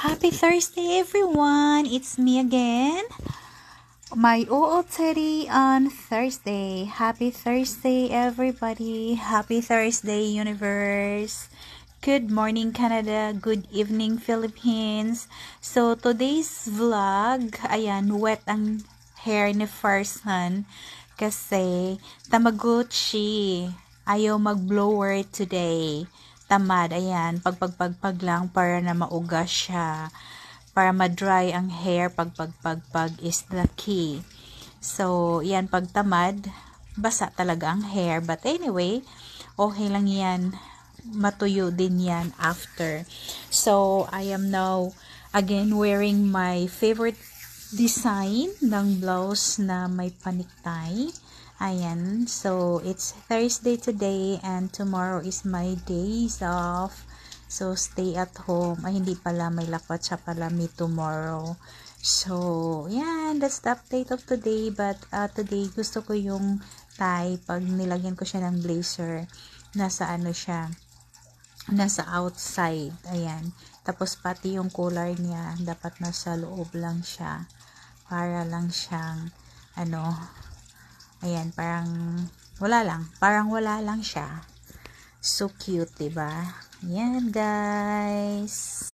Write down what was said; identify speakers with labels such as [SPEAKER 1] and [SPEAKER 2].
[SPEAKER 1] Happy Thursday, everyone! It's me again, my Teddy on Thursday. Happy Thursday, everybody! Happy Thursday, universe! Good morning, Canada! Good evening, Philippines! So, today's vlog, ayan, wet ang hair ni Farsan kasi Tamagotchi. Ayaw mag-blower today. Tamad, ayan, pagpagpagpag lang para na maugas siya. Para ma-dry ang hair, pagpagpagpag is the key. So, yan, pag tamad, basa talaga ang hair. But anyway, okay lang yan. Matuyo din yan after. So, I am now again wearing my favorite design ng blouse na may paniktay. Ayan, so it's Thursday today and tomorrow is my days off. So stay at home. Ay, hindi pala, may lakwat siya pala me tomorrow. So, yan, that's the update of today. But today, gusto ko yung tie. Pag nilagyan ko siya ng blazer, nasa ano siya, nasa outside. Ayan. Tapos pati yung collar niya, dapat nasa loob lang siya. Para lang siyang, ano, ayan, parang wala lang siya. So cute, diba? Yan, guys.